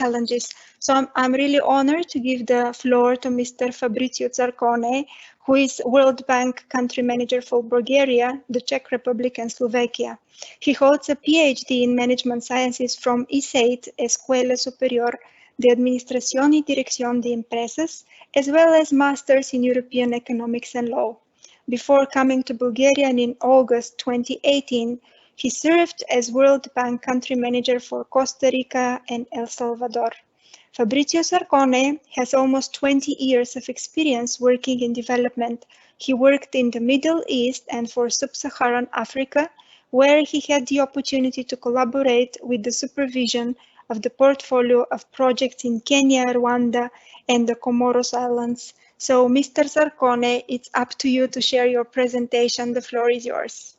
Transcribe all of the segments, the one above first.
challenges. So I'm really honored to give the floor to Mr. Fabrizio Zarcone, who is World Bank Country Manager for Bulgaria, the Czech Republic and Slovakia. He holds a PhD in Management Sciences from ISEIT, Escuela Superior de Administración y Dirección de Empresas, as well as Masters in European Economics and Law. Before coming to Bulgaria in August 2018, he served as World Bank Country Manager for Costa Rica and El Salvador. Fabrizio Zarcone has almost 20 years of experience working in development. He worked in the Middle East and for Sub-Saharan Africa, where he had the opportunity to collaborate with the supervision of the portfolio of projects in Kenya, Rwanda, and the Comoros Islands. So, Mr. Zarcone, it's up to you to share your presentation. The floor is yours.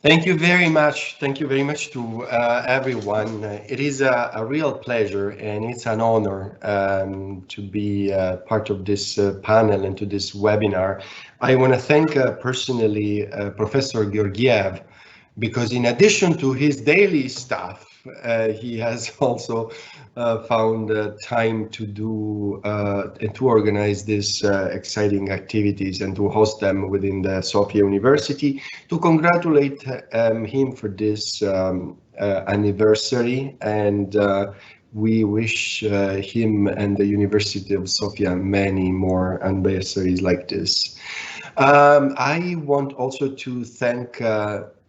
Thank you very much. Thank you very much to everyone. It is a real pleasure and it's an honor to be part of this panel and to this webinar. I want to thank personally Professor Georgiev, because in addition to his daily stuff, he has also found time to do and to organize these exciting activities and to host them within the Sofia University. To congratulate him for this anniversary, and we wish him and the University of Sofia many more anniversaries like this. I want also to thank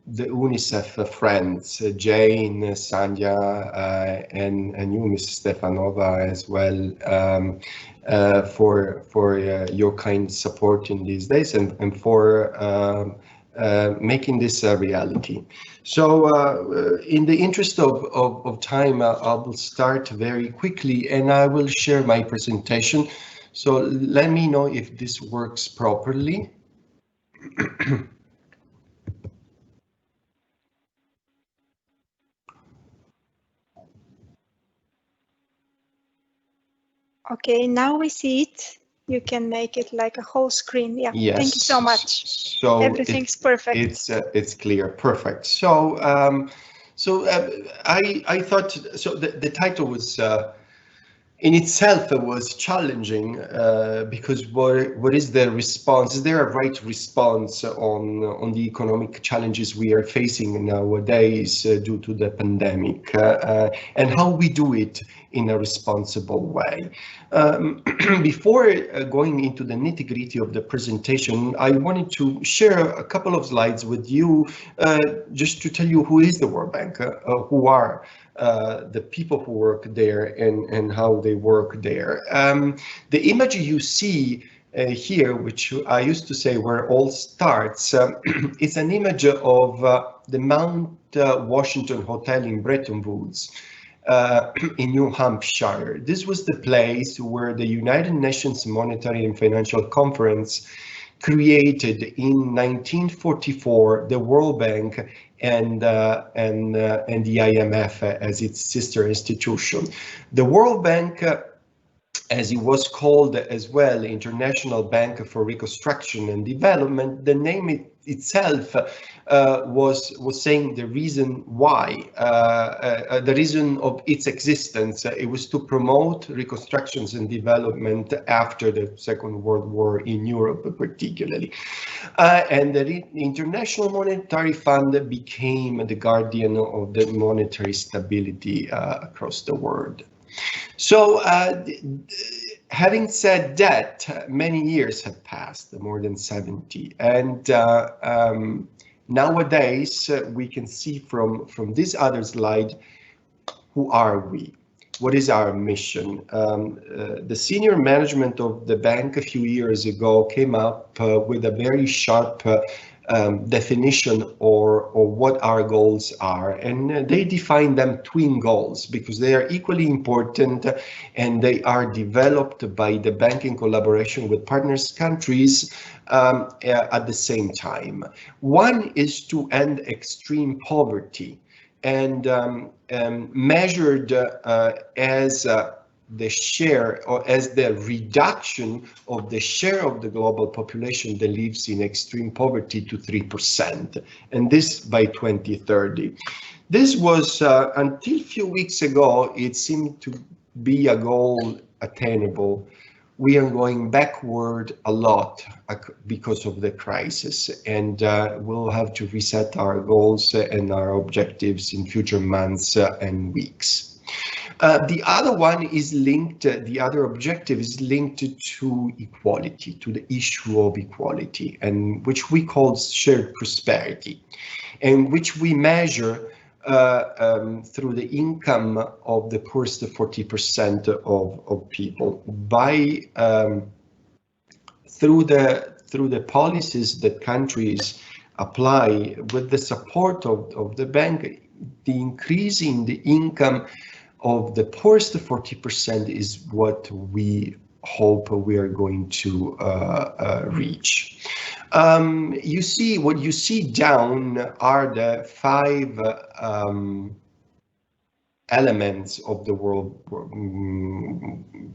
the UNICEF friends, Jane, Sandhya, and you, Ms. Stefanova, as well, for your kind support in these days and for making this a reality. So in the interest of time, I will start very quickly and I will share my presentation. So let me know if this works properly. Okay, now we see it. You can make it like a whole screen. Yeah, yes. Thank you so much. So everything's perfect. It's clear, perfect. So I thought so. The title was in itself was challenging because what is the response? Is there a right response on the economic challenges we are facing nowadays due to the pandemic, and how we do it in a responsible way? Before going into the nitty-gritty of the presentation, I wanted to share a couple of slides with you just to tell you who is the World Bank, who are the people who work there and how they work there. The image you see here, which I used to say where all starts, is an image of the Mount Washington Hotel in Bretton Woods in New Hampshire. This was the place where the United Nations Monetary and Financial Conference created in 1944 the World Bank and the IMF as its sister institution. The World Bank, as it was called as well, International Bank for Reconstruction and Development, the name itself was saying the reason why, the reason of its existence. It was to promote reconstructions and development after the Second World War in Europe, particularly. And the International Monetary Fund became the guardian of the monetary stability across the world. So having said that, many years have passed, more than 70, and nowadays we can see from this other slide, who are we? What is our mission? The senior management of the bank a few years ago came up with a very sharp definition or what our goals are, and they define them twin goals because they are equally important and they are developed by the bank in collaboration with partners countries at the same time. One is to end extreme poverty and measured as the share or as the reduction of the share of the global population that lives in extreme poverty to 3%, and this by 2030. This was, until a few weeks ago, it seemed to be a goal attainable. We are going backward a lot because of the crisis, and we'll have to reset our goals and our objectives in future months and weeks. The other one is linked, the other objective is linked to equality, to the issue of equality, and which we call shared prosperity, and which we measure through the income of the poorest 40% of people by through the policies that countries apply with the support of the bank. The increase in the income of the poorest 40% is what we hope we are going to reach. You see, what you see down are the 5 elements of the World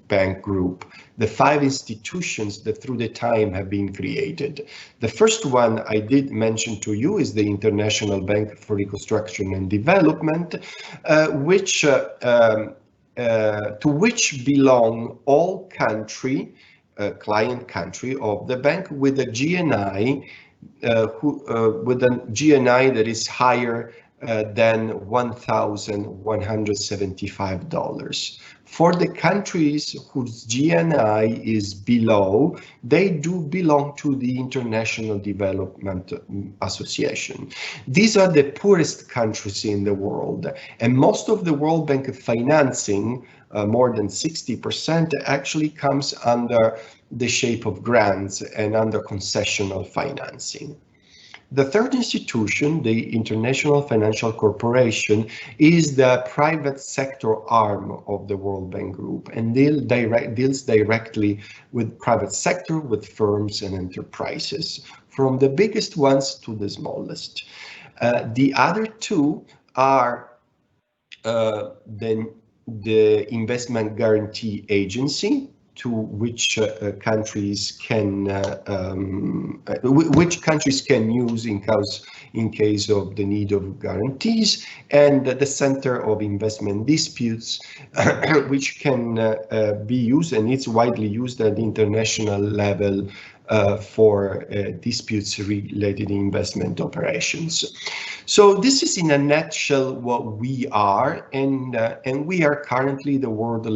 Bank Group, the 5 institutions that through the time have been created. The first one I did mention to you is the International Bank for Reconstruction and Development, to which belong all country, client country of the bank with a GNI, with a GNI that is higher than $1,175. For the countries whose GNI is below, they do belong to the International Development Association. These are the poorest countries in the world, and most of the World Bank financing, more than 60%, actually comes under the shape of grants and under concessional financing. The third institution, the International Financial Corporation, is the private sector arm of the World Bank Group and deals directly with private sector, with firms and enterprises, from the biggest ones to the smallest. The other 2 are the Investment Guarantee Agency, to which countries can use in case of the need of guarantees, and the Center of Investment Disputes, which can be used, and it's widely used at the international level for disputes related investment operations. So this is in a nutshell what we are, and we are currently the world's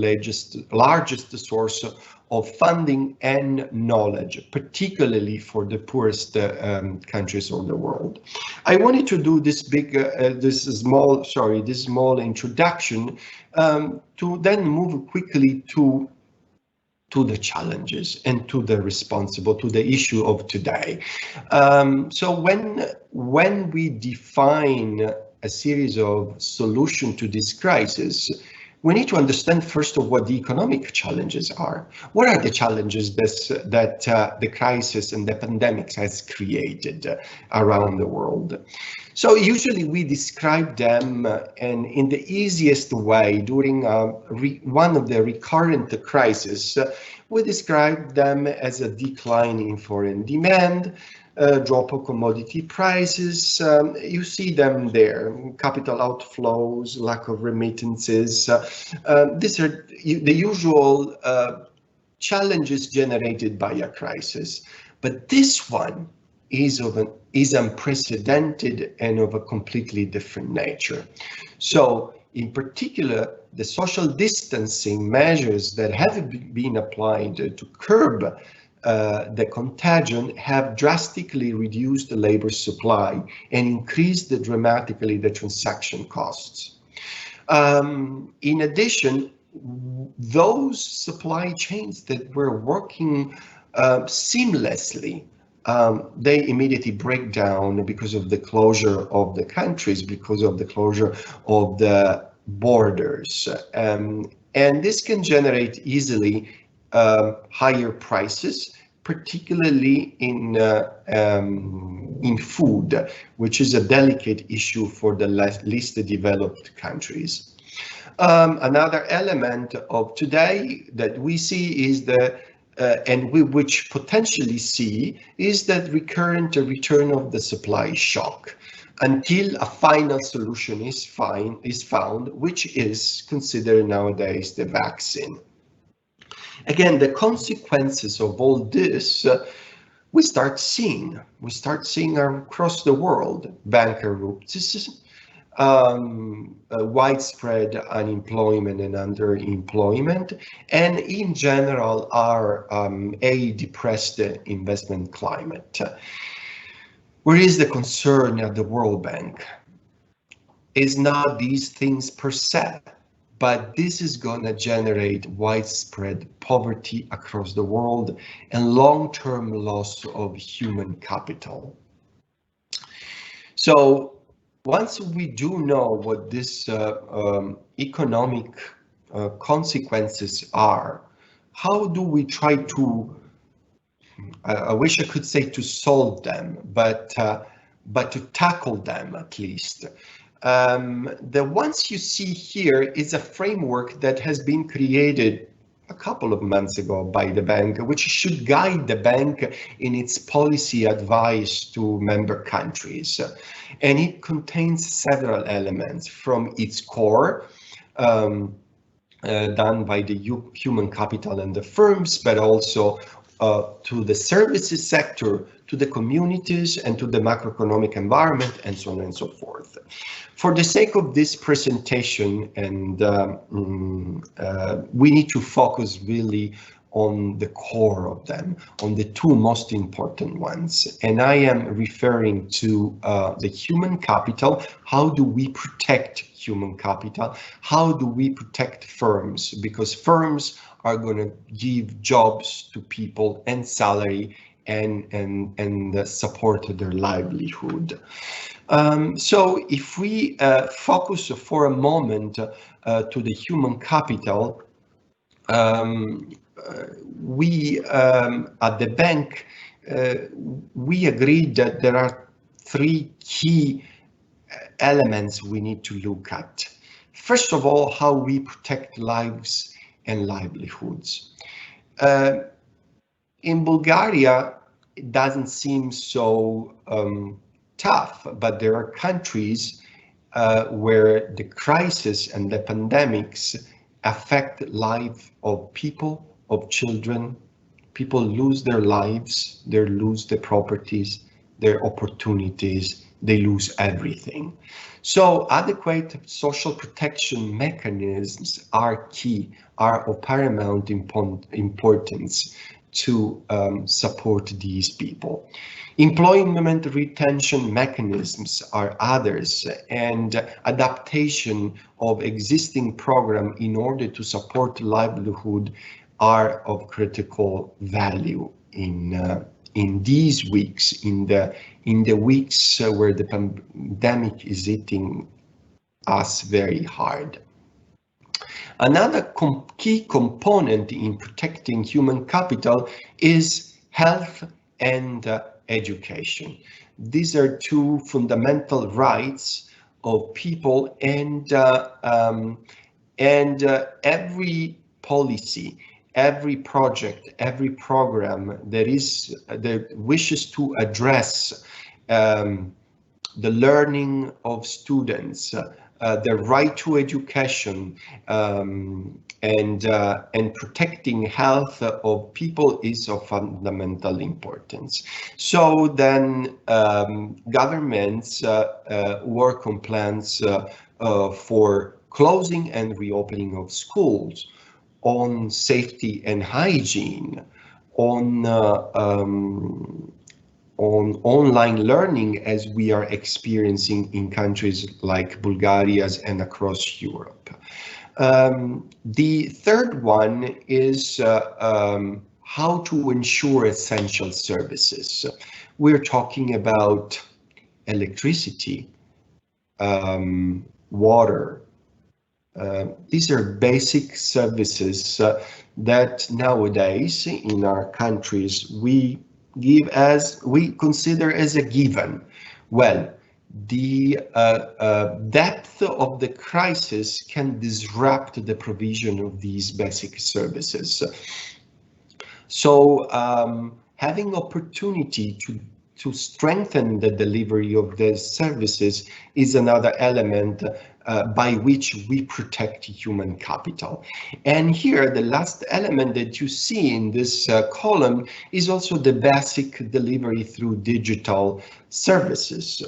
largest source of funding and knowledge, particularly for the poorest countries of the world. I wanted to do this small introduction to then move quickly to the challenges and to the issue of today. So when we define a series of solutions to this crisis, we need to understand first of what the economic challenges are. What are the challenges that the crisis and the pandemic has created around the world? So usually we describe them, and in the easiest way, during one of the recurrent crises, we describe them as a decline in foreign demand, drop of commodity prices. You see them there: capital outflows, lack of remittances. These are the usual challenges generated by a crisis. But this one is unprecedented and of a completely different nature. So in particular, the social distancing measures that have been applied to curb the contagion have drastically reduced the labor supply and increased dramatically the transaction costs. In addition, those supply chains that were working seamlessly, they immediately break down because of the closure of the countries, because of the closure of the borders. And this can generate easily higher prices, particularly in food, which is a delicate issue for the least developed countries. Another element of today that we see is which potentially see is that recurrent return of the supply shock. until a final solution is found, which is considered nowadays the vaccine. Again, the consequences of all this we start seeing across the world: bankruptcies, widespread unemployment and underemployment, and in general a depressed investment climate. Where is the concern at the World Bank? Is not these things per se, but this is going to generate widespread poverty across the world and long-term loss of human capital. So once we do know what these economic consequences are, how do we try to, I wish I could say to solve them, but to tackle them at least? The ones you see here is a framework that has been created a couple of months ago by the bank, which should guide the bank in its policy advice to member countries. And it contains several elements, from its core, done by the human capital and the firms, but also to the services sector, to the communities, and to the macroeconomic environment, and so on and so forth. For the sake of this presentation, and we need to focus really on the core of them, on the two most important ones. And I am referring to the human capital. How do we protect human capital? How do we protect firms? Because firms are going to give jobs to people and salary and support their livelihood. So if we focus for a moment to the human capital, we at the bank, we agreed that there are three key elements we need to look at. First of all, how we protect lives and livelihoods. In Bulgaria, it doesn't seem so tough, but there are countries where the crisis and the pandemics affect life of people, of children. People lose their lives, they lose their properties, their opportunities, they lose everything. So adequate social protection mechanisms are key, are of paramount importance to support these people. Employment retention mechanisms are others, and adaptation of existing program in order to support livelihood are of critical value in these weeks, in the weeks where the pandemic is hitting us very hard. Another key component in protecting human capital is health and education. These are two fundamental rights of people, and every policy, every project, every program that wishes to address the learning of students, the right to education, and protecting health of people is of fundamental importance. So then governments work on plans for closing and reopening of schools, on safety and hygiene, on online learning, as we are experiencing in countries like Bulgaria and across Europe. The third one is how to ensure essential services. We're talking about electricity, water. These are basic services that nowadays in our countries we consider as a given. Well, the depth of the crisis can disrupt the provision of these basic services. So having opportunity to strengthen the delivery of the services is another element by which we protect human capital. And here, the last element that you see in this column is also the basic delivery through digital services.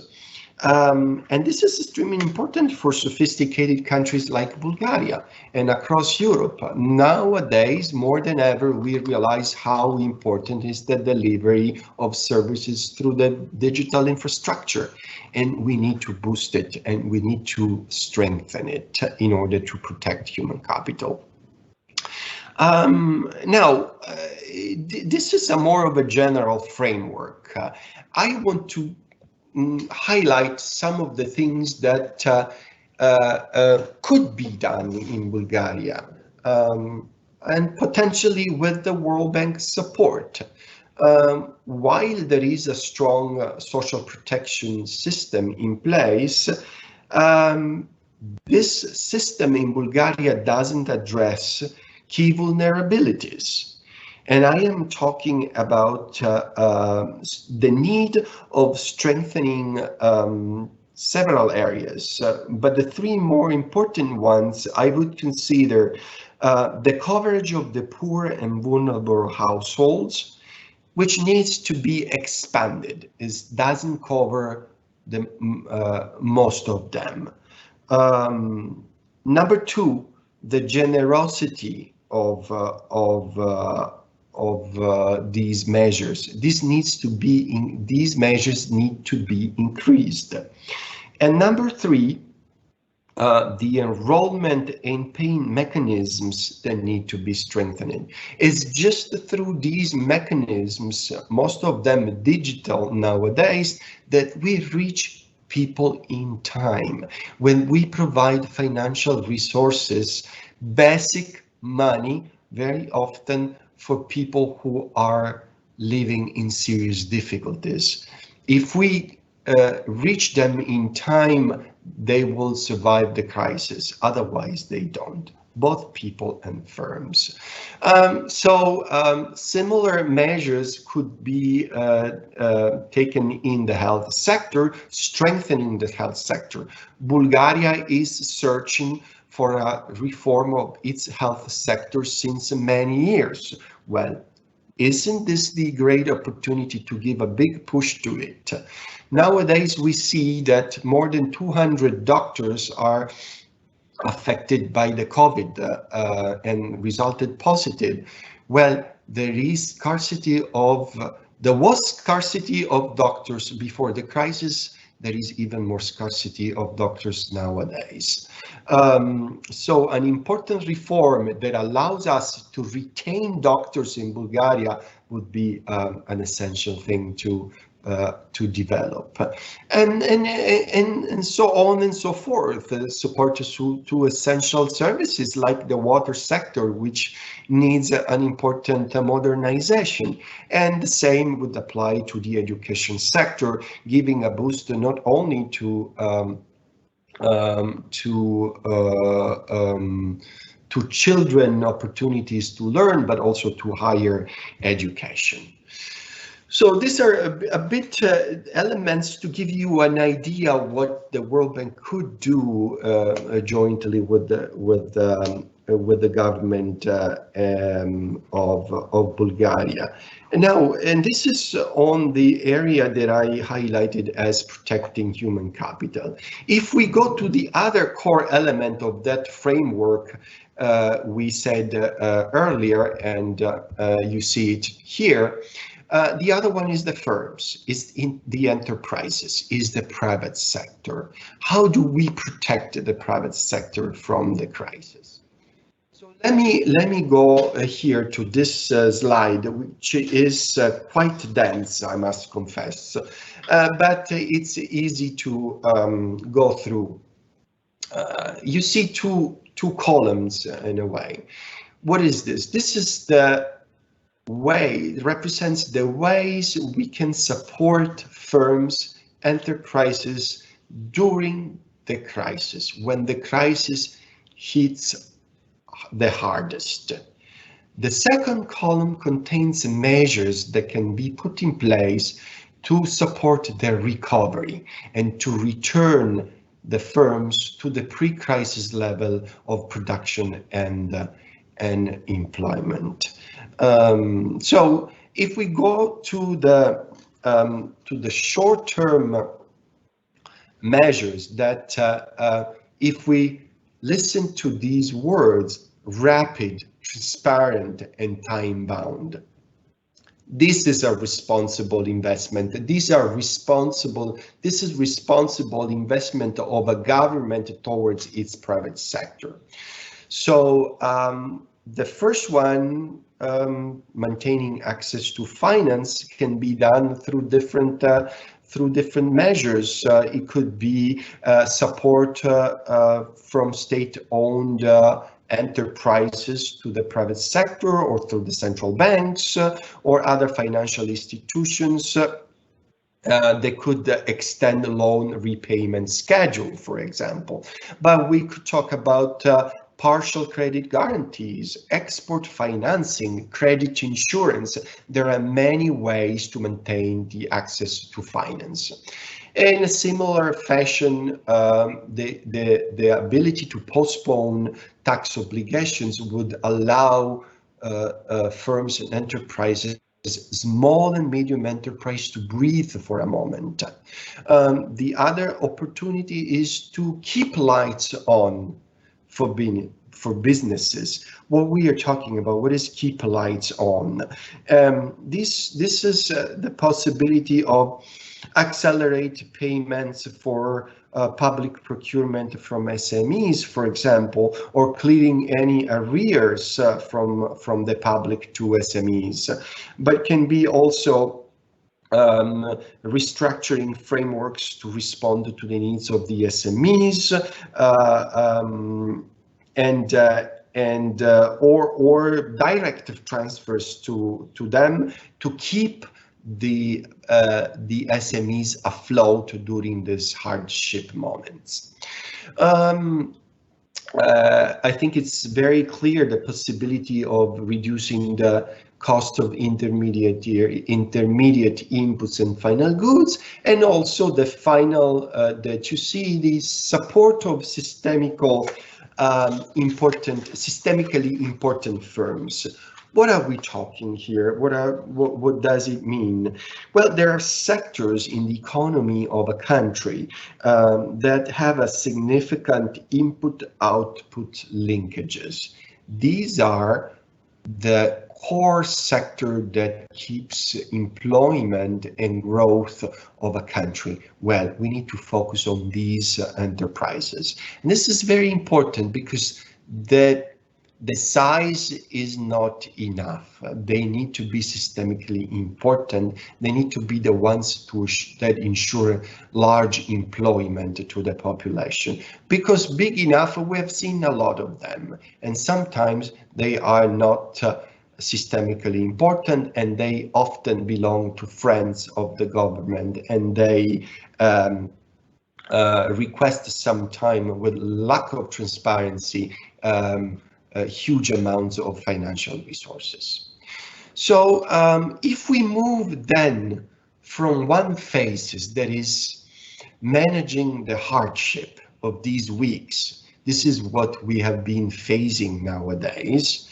And this is extremely important for sophisticated countries like Bulgaria and across Europe. Nowadays, more than ever, we realize how important is the delivery of services through the digital infrastructure. And we need to boost it and we need to strengthen it in order to protect human capital. This is a more of a general framework. I want to highlight some of the things that could be done in Bulgaria and potentially with the World Bank support. While there is a strong social protection system in place, this system in Bulgaria doesn't address key vulnerabilities. And I am talking about the need of strengthening several areas, but the three more important ones I would consider the coverage of the poor and vulnerable households, which needs to be expanded. It doesn't cover the most of them. Number two, the generosity of these measures. These measures need to be increased. And number three, the enrollment and payment mechanisms that need to be strengthened. It's just through these mechanisms, most of them digital nowadays, that we reach people in time. When we provide financial resources, basic money, very often for people who are living in serious difficulties. If we reach them in time, they will survive the crisis. Otherwise, they don't, both people and firms. Similar measures could be taken in the health sector, strengthening the health sector. Bulgaria is searching for a reform of its health sector since many years. Well, isn't this the great opportunity to give a big push to it? Nowadays, we see that more than 200 doctors are affected by the COVID and resulted positive. Well, there was scarcity of doctors before the crisis. There is even more scarcity of doctors nowadays. So an important reform that allows us to retain doctors in Bulgaria would be an essential thing to develop, and so on and so forth. Support to essential services like the water sector, which needs an important modernization, and the same would apply to the education sector, giving a boost not only to children opportunities to learn, but also to higher education. So these are a bit elements to give you an idea what the World Bank could do jointly with the government of Bulgaria. And this is on the area that I highlighted as protecting human capital. If we go to the other core element of that framework, we said earlier, and you see it here. The other one is the firms, is in the enterprises, is the private sector. How do we protect the private sector from the crisis? So let me go here to this slide, which is quite dense, I must confess, but it's easy to go through. You see two columns in a way. What is this? This is the way, it represents the ways we can support firms, enterprises during the crisis, when the crisis hits the hardest. The second column contains measures that can be put in place to support their recovery and to return the firms to the pre-crisis level of production and employment. So if we go to the short-term measures that if we listen to these words, rapid, transparent, and time-bound, this is a responsible investment. This is responsible investment of a government towards its private sector. So the first one, maintaining access to finance, can be done through different measures. It could be support from state-owned enterprises to the private sector, or through the central banks or other financial institutions. They could extend the loan repayment schedule, for example. But we could talk about partial credit guarantees, export financing, credit insurance. There are many ways to maintain the access to finance. In a similar fashion, the ability to postpone tax obligations would allow firms and enterprises, small and medium enterprise, to breathe for a moment. The other opportunity is to keep lights on for businesses. What we are talking about, what is keep lights on? This is the possibility of accelerate payments for public procurement from SMEs, for example, or clearing any arrears from the public to SMEs, but can be also restructuring frameworks to respond to the needs of the SMEs, or direct transfers to them to keep the SMEs afloat during these hardship moments. I think it's very clear the possibility of reducing the cost of intermediate inputs and final goods, and also the final that you see the support of systemically important firms. What are we talking here? What does it mean? Well, there are sectors in the economy of a country that have a significant input-output linkages. These are the core sector that keeps employment and growth of a country. Well, we need to focus on these enterprises. And this is very important because the size is not enough. They need to be systemically important. They need to be the ones that ensure large employment to the population. Because big enough, we have seen a lot of them. And sometimes they are not systemically important, and they often belong to friends of the government, and they request some time with lack of transparency, huge amounts of financial resources. So if we move then from one phase, that is managing the hardship of these weeks, this is what we have been facing nowadays,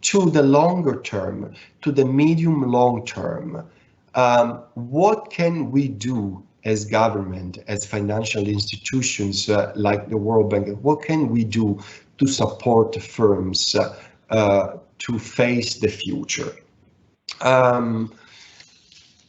to the longer term, to the medium long term, what can we do as government, as financial institutions like the World Bank? What can we do to support firms to face the future?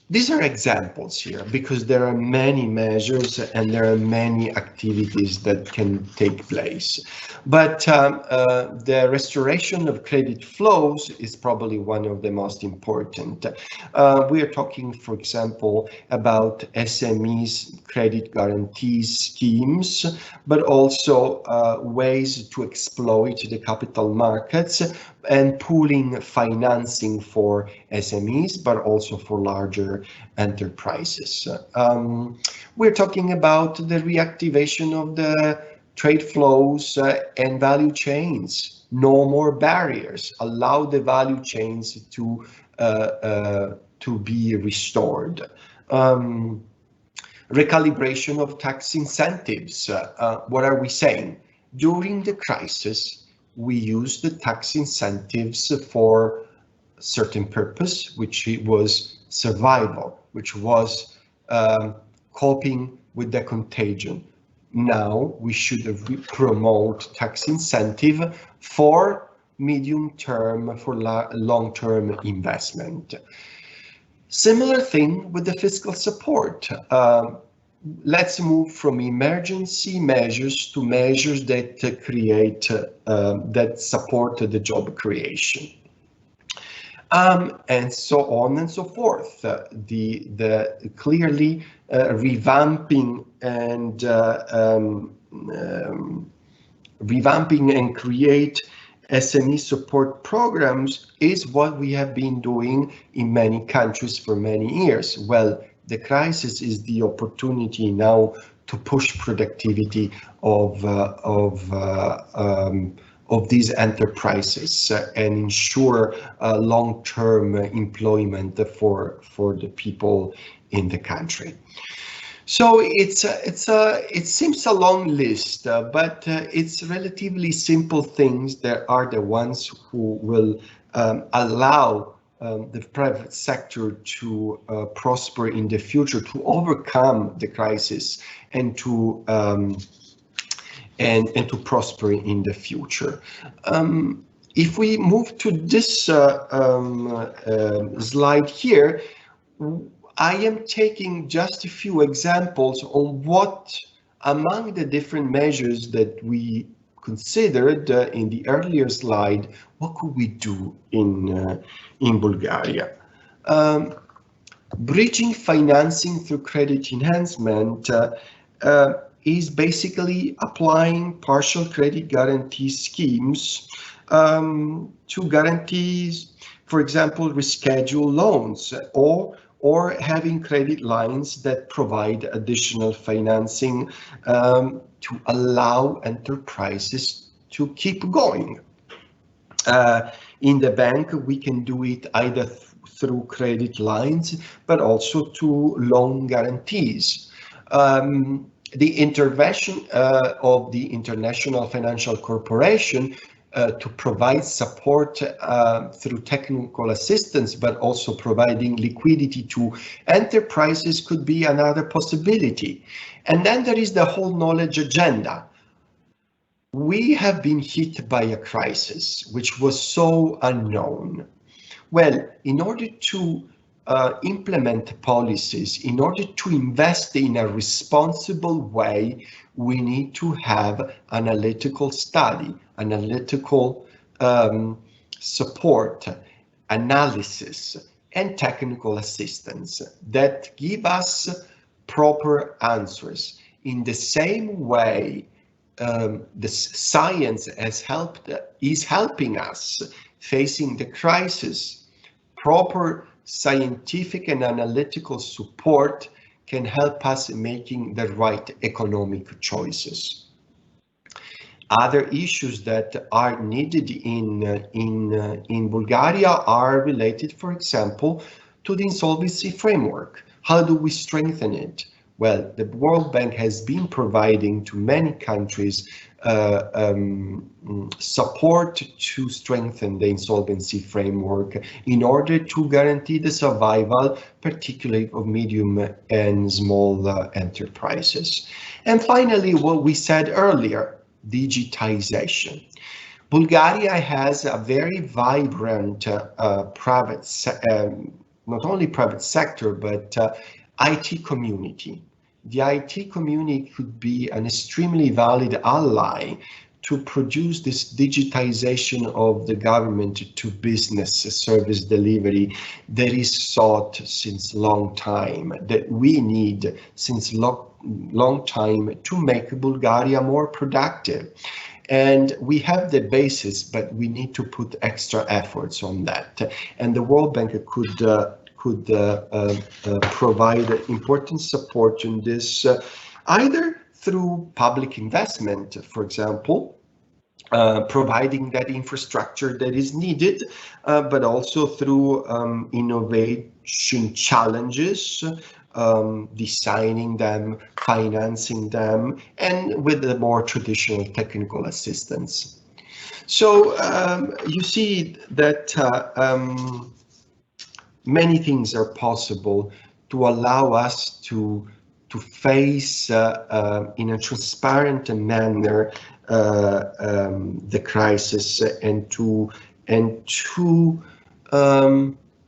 These are examples here because there are many measures and there are many activities that can take place. But the restoration of credit flows is probably one of the most important. We are talking, for example, about SMEs credit guarantee schemes, but also ways to exploit the capital markets and pooling financing for SMEs, but also for larger enterprises. We're talking about the reactivation of the trade flows and value chains. No more barriers. Allow the value chains to be restored. Recalibration of tax incentives. What are we saying? During the crisis, we used the tax incentives for a certain purpose, which was survival, which was coping with the contagion. Now we should promote tax incentive for medium-term, for long-term investment. Similar thing with the fiscal support. Let's move from emergency measures to measures that create, that support the job creation. And so on and so forth. The clearly revamping and create SME support programs is what we have been doing in many countries for many years. Well, the crisis is the opportunity now to push productivity of these enterprises and ensure long-term employment for the people in the country. So it seems a long list, but it's relatively simple things that are the ones who will allow the private sector to prosper in the future, to overcome the crisis, and to prosper in the future. If we move to this slide here, I am taking just a few examples on what, among the different measures that we considered in the earlier slide, what could we do in Bulgaria? Bridging financing through credit enhancement is basically applying partial credit guarantee schemes to guarantees, for example, reschedule loans, or having credit lines that provide additional financing to allow enterprises to keep going. In the bank, we can do it either through credit lines, but also to loan guarantees. The intervention of the International Financial Corporation to provide support through technical assistance, but also providing liquidity to enterprises could be another possibility. And then there is the whole knowledge agenda. We have been hit by a crisis which was so unknown. Well, in order to implement policies, in order to invest in a responsible way, we need to have analytical study, analytical support, analysis, and technical assistance that give us proper answers. In the same way, the science is helping us facing the crisis. Proper scientific and analytical support can help us in making the right economic choices. Other issues that are needed in Bulgaria are related, for example, to the Insolvency Framework. How do we strengthen it? Well, the World Bank has been providing to many countries support to strengthen the Insolvency Framework in order to guarantee the survival, particularly of medium and small enterprises. And finally, what we said earlier, digitization. Bulgaria has a very vibrant not only private sector, but IT community. The IT community could be an extremely valid ally to produce this digitization of the government to business service delivery that is sought since long time, that we need since long time to make Bulgaria more productive. And we have the basis, but we need to put extra efforts on that. And the World Bank could provide important support in this, either through public investment, for example, providing that infrastructure that is needed, but also through innovation challenges, designing them, financing them, and with the more traditional technical assistance. So you see that many things are possible to allow us to face in a transparent manner the crisis and to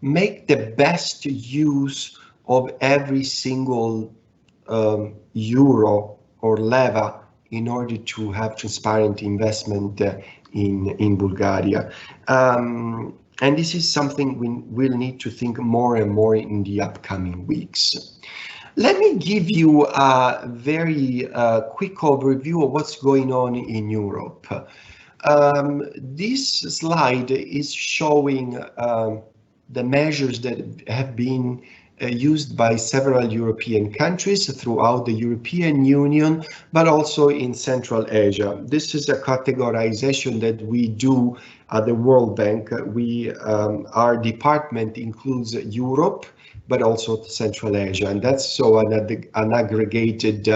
make the best use of every single euro or leva in order to have transparent investment in Bulgaria. And this is something we will need to think more and more in the upcoming weeks. Let me give you a very quick overview of what's going on in Europe. This slide is showing the measures that have been used by several European countries throughout the European Union, but also in Central Asia. This is a categorization that we do at the World Bank. Our department includes Europe, but also Central Asia, and that's so an aggregated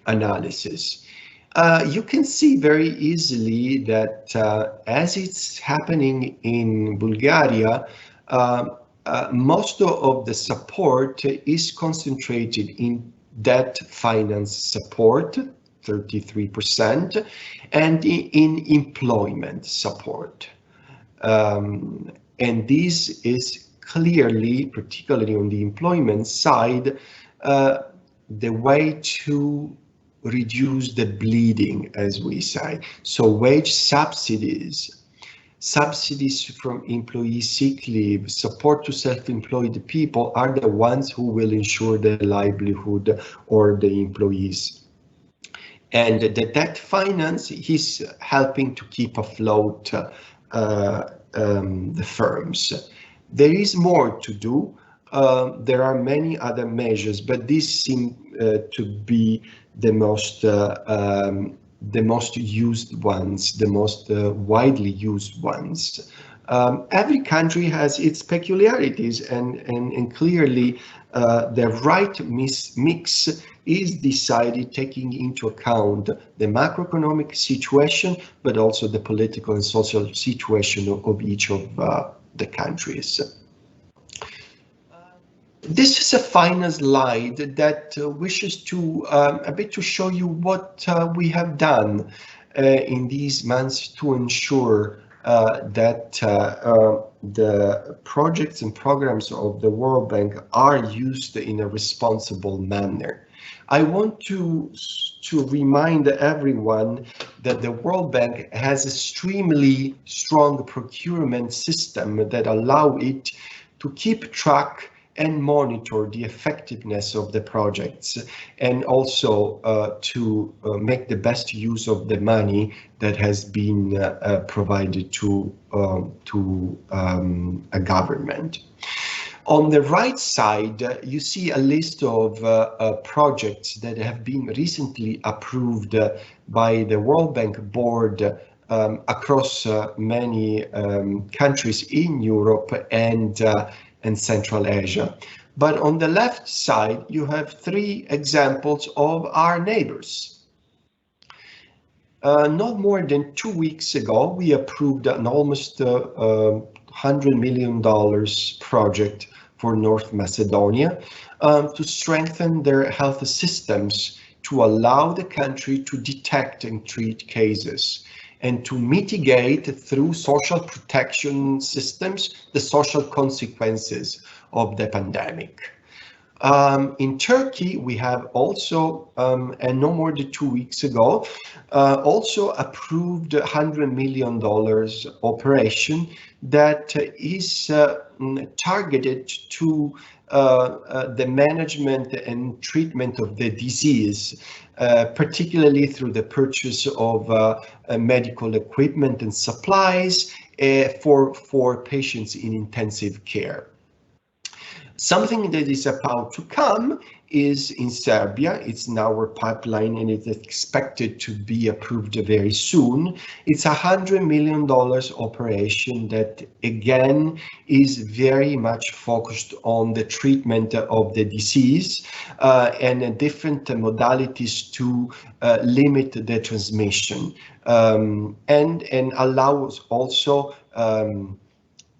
analysis. You can see very easily that as it's happening in Bulgaria, most of the support is concentrated in debt finance support, 33%, and in employment support. And this is clearly, particularly on the employment side, the way to reduce the bleeding, as we say. So wage subsidies, subsidies from employee sick leave, support to self-employed people are the ones who will ensure the livelihood or the employees. And the debt finance is helping to keep afloat the firms. There is more to do. There are many other measures, but these seem to be the most used ones, the most widely used ones. Every country has its peculiarities, and clearly the right mix is decided taking into account the macroeconomic situation, but also the political and social situation of each of the countries. This is a final slide that wishes to a bit to show you what we have done in these months to ensure that the projects and programs of the World Bank are used in a responsible manner. I want to remind everyone that the World Bank has an extremely strong procurement system that allow it to keep track and monitor the effectiveness of the projects, and also to make the best use of the money that has been provided to a government. On the right side, you see a list of projects that have been recently approved by the World Bank board across many countries in Europe and Central Asia. But on the left side, you have 3 examples of our neighbors. Not more than 2 weeks ago, we approved an almost $100 million project for North Macedonia to strengthen their health systems, to allow the country to detect and treat cases, and to mitigate through social protection systems the social consequences of the pandemic. In Turkey, we have also, and no more than 2 weeks ago, also approved $100 million operation that is targeted to the management and treatment of the disease, particularly through the purchase of medical equipment and supplies for patients in intensive care. Something that is about to come is in Serbia. It's in our pipeline and it's expected to be approved very soon. It's $100 million operation that again is very much focused on the treatment of the disease and different modalities to limit the transmission and allows also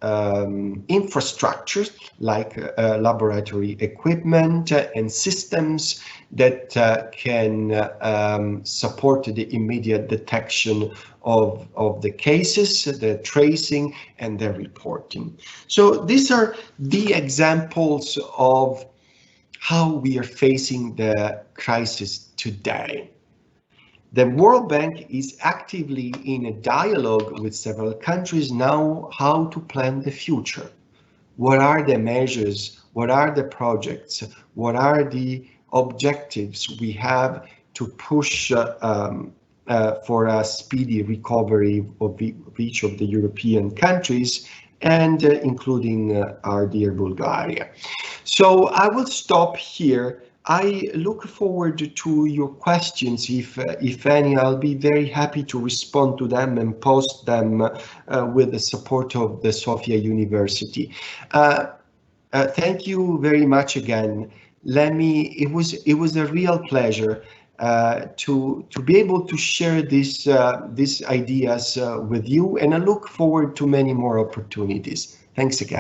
infrastructures like laboratory equipment and systems that can support the immediate detection of the cases, the tracing and the reporting. So these are the examples of how we are facing the crisis today. The World Bank is actively in a dialogue with several countries now how to plan the future. What are the measures? What are the projects? What are the objectives we have to push for a speedy recovery of each of the European countries, and including our dear Bulgaria. So I will stop here. I look forward to your questions, if any. I'll be very happy to respond to them and post them with the support of the Sofia University. Thank you very much again. It was a real pleasure to be able to share these ideas with you, and I look forward to many more opportunities. Thanks again.